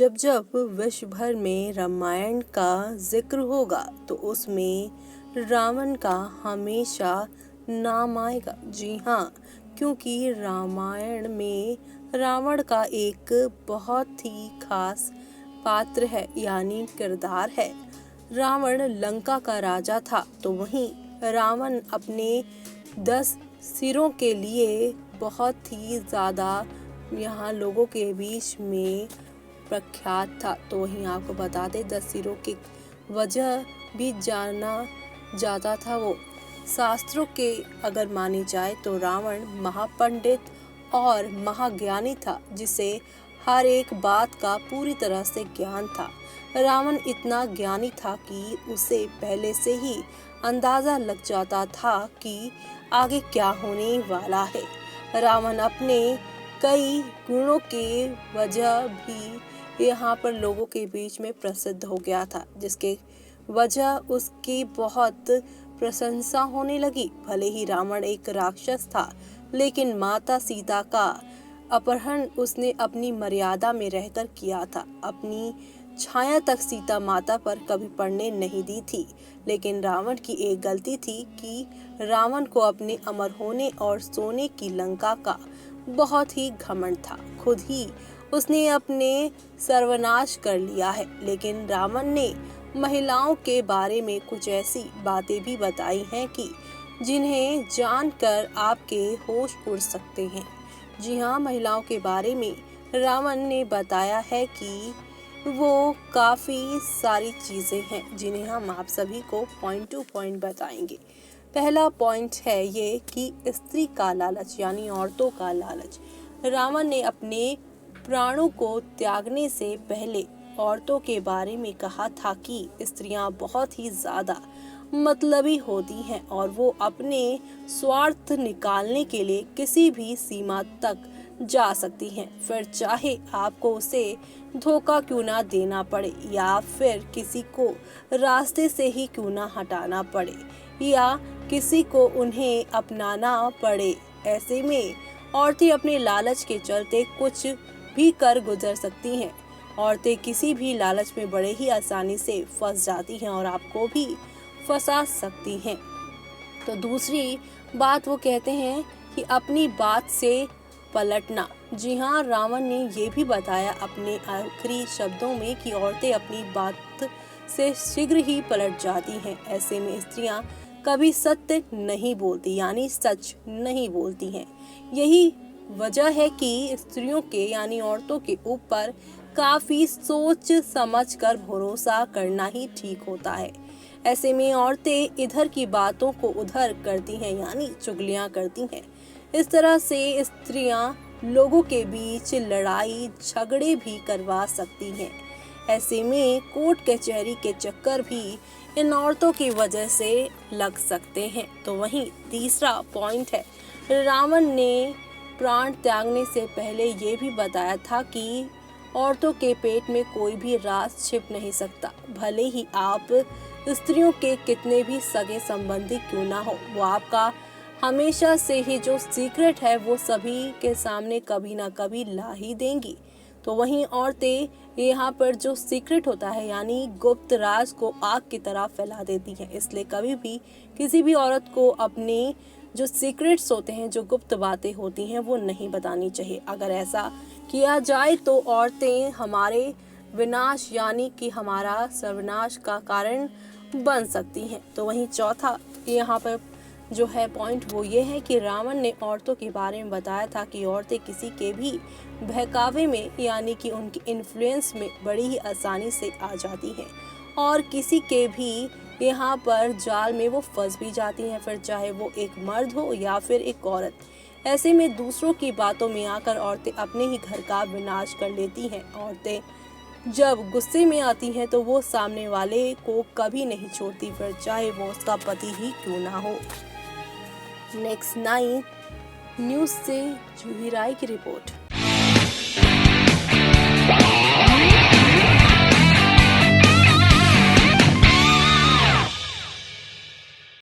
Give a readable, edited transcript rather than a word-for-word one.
जब जब विश्व भर में रामायण का जिक्र होगा तो उसमें रावण का हमेशा नाम आएगा। जी हाँ, क्योंकि रामायण में रावण का एक बहुत ही खास पात्र है यानी किरदार है। रावण लंका का राजा था, तो वहीं रावण अपने 10 सिरों के लिए बहुत ही ज़्यादा यहाँ लोगों के बीच में प्रख्यात था। तो वहीं आपको बता दें 10 सिरों की वजह भी जाना जाता था। वो शास्त्रों के अगर मानी जाए तो रावण महापंडित और महाज्ञानी था, जिसे हर एक बात का पूरी तरह से ज्ञान था। रावण इतना ज्ञानी था कि उसे पहले से ही अंदाजा लग जाता था कि आगे क्या होने वाला है। रावण अपने कई गुणों के वजह भी यहाँ पर लोगों के बीच में प्रसिद्ध हो गया था, जिसके वजह उसकी बहुत प्रशंसा होने लगी। भले ही रावण एक राक्षस था, लेकिन माता सीता का अपहरण उसने अपनी मर्यादा में रहकर किया था। अपनी छाया तक सीता माता पर कभी पड़ने नहीं दी थी। लेकिन रावण की एक गलती थी कि रावण को अपने अमर होने और सोने की लंका का बहुत ही घमंड था। खुद ही उसने अपने सर्वनाश कर लिया है। लेकिन रावण ने महिलाओं के बारे में कुछ ऐसी बातें भी बताई हैं कि जिन्हें जानकर आपके होश उड़ सकते हैं। जी हाँ, महिलाओं के बारे में रावण ने बताया है कि वो काफ़ी सारी चीज़ें हैं जिन्हें हम आप सभी को पॉइंट टू पॉइंट बताएंगे। पहला पॉइंट है ये कि स्त्री का लालच यानी औरतों का लालच। रावण ने अपने प्राणों को त्यागने से पहले औरतों के बारे में कहा था कि स्त्रियां बहुत ही ज़्यादा मतलबी होती हैं और वो अपने स्वार्थ निकालने के लिए किसी भी सीमा तक जा सकती हैं, फिर चाहे आपको उसे धोखा क्यों ना देना पड़े या फिर किसी को रास्ते से ही क्यों ना हटाना पड़े या किसी को उन्हें अपनाना पड़े। ऐसे में औरतें अपने लालच के चलते कुछ भी कर गुजर सकती हैं। औरतें किसी भी लालच में बड़े ही आसानी से फंस जाती हैं और आपको भी फंसा सकती हैं। तो दूसरी बात वो कहते हैं कि अपनी बात से पलटना। जी हाँ, रावण ने ये भी बताया अपने आखिरी शब्दों में कि औरतें अपनी बात से शीघ्र ही पलट जाती हैं। ऐसे में स्त्रियां कभी सत्य नहीं बोलती यानी सच नहीं बोलती हैं। यही वजह है कि स्त्रियों के यानी औरतों के ऊपर काफी सोच समझ कर भरोसा करना ही ठीक होता है। ऐसे में औरतें इधर की बातों को उधर करती हैं यानी चुगलियां करती हैं। इस तरह से स्त्रियां लोगों के बीच लड़ाई झगड़े भी करवा सकती हैं। ऐसे में कोर्ट कचहरी के चक्कर भी इन औरतों की वजह से लग सकते हैं। तो वहीं तीसरा पॉइंट है, रावण ने प्राण त्यागने से पहले ये भी बताया था कि औरतों के पेट में कोई भी राज छिप नहीं सकता। भले ही आप स्त्रियों के कितने भी सगे संबंधी क्यों ना हो, वो आपका हमेशा से ही जो सीक्रेट है वो सभी के सामने कभी ना कभी ला ही देंगी। तो वहीं औरतें यहाँ पर जो सीक्रेट होता है यानी गुप्त राज को आग की तरह फैला देती हैं। इसलिए कभी भी किसी भी औरत को अपने जो सीक्रेट्स होते हैं, जो गुप्त बातें होती हैं, वो नहीं बतानी चाहिए। अगर ऐसा किया जाए तो औरतें हमारे विनाश यानी कि हमारा सर्वनाश का कारण बन सकती हैं। तो वहीं चौथा यहाँ पर जो है पॉइंट वो ये है कि रावण ने औरतों के बारे में बताया था कि औरतें किसी के भी बहकावे में यानी कि उनकी इन्फ्लुएंस में बड़ी ही आसानी से आ जाती हैं और किसी के भी यहाँ पर जाल में वो फंस भी जाती हैं, फिर चाहे वो एक मर्द हो या फिर एक औरत। ऐसे में दूसरों की बातों में आकर औरतें अपने ही घर का विनाश कर लेती हैं। औरतें जब गुस्से में आती हैं तो वो सामने वाले को कभी नहीं छोड़ती, फिर चाहे वो उसका पति ही क्यों ना हो। नेक्स्ट 9 न्यूज़ से जूही राय की रिपोर्ट।